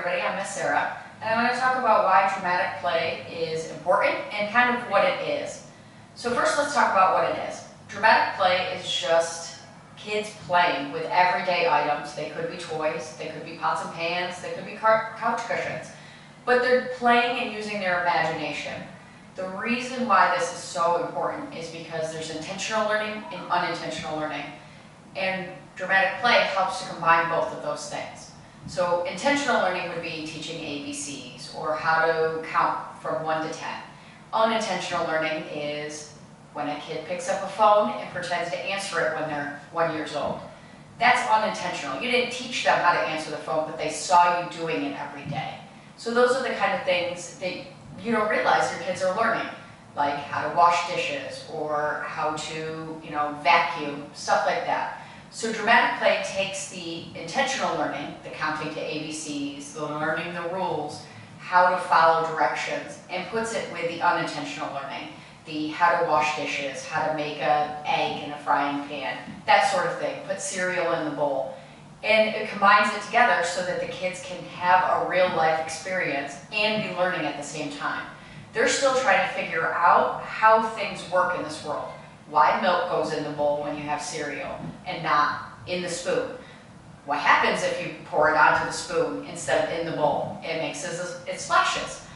everybody. I'm Miss Sarah, and I'm going to talk about why dramatic play is important and kind of what it is. So first, let's talk about what it is. Dramatic play is just kids playing with everyday items. They could be toys, they could be pots and pans, they could be couch cushions, but they're playing and using their imagination. The reason why this is so important is because there's intentional learning and unintentional learning, and dramatic play helps to combine both of those things. So intentional learning would be teaching ABCs or how to count from 1 to 10. Unintentional learning is when a kid picks up a phone and pretends to answer it when they're 1 year old. That's unintentional. You didn't teach them how to answer the phone, but they saw you doing it every day. So those are the kind of things that you don't realize your kids are learning, like how to wash dishes or how to, vacuum, stuff like that. So dramatic play takes the intentional learning, the counting to ABCs, the learning the rules, how to follow directions, and puts it with the unintentional learning, the how to wash dishes, how to make an egg in a frying pan, that sort of thing, put cereal in the bowl. And it combines it together so that the kids can have a real life experience and be learning at the same time. They're still trying to figure out how things work in this world. Why milk goes in the bowl when you have cereal and not in the spoon? What happens if you pour it onto the spoon instead of in the bowl? It splashes.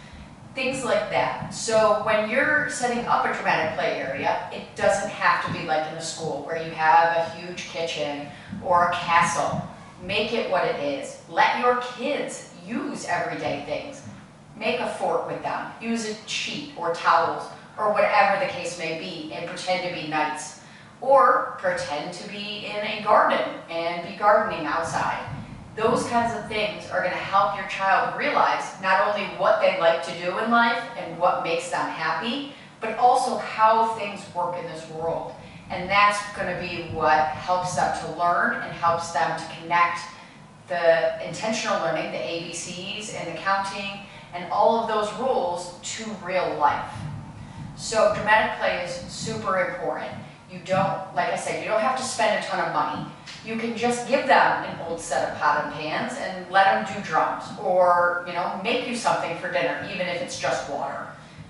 Things like that. So when you're setting up a dramatic play area, it doesn't have to be like in a school where you have a huge kitchen or a castle. Make it what it is. Let your kids use everyday things. Make a fork with them. Use a sheet or towels or whatever the case may be, and pretend to be nice. Or pretend to be in a garden and be gardening outside. Those kinds of things are going to help your child realize not only what they like to do in life and what makes them happy, but also how things work in this world. And that's going to be what helps them to learn and helps them to connect the intentional learning, the ABCs and the counting and all of those rules to real life. So dramatic play is super important. You don't, like I said, you don't have to spend a ton of money. You can just give them an old set of pot and pans and let them do drums, or make you something for dinner, even if it's just water,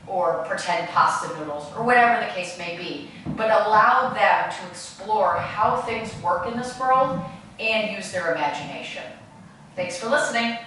or pretend pasta noodles, or whatever the case may be. But allow them to explore how things work in this world and use their imagination. Thanks for listening.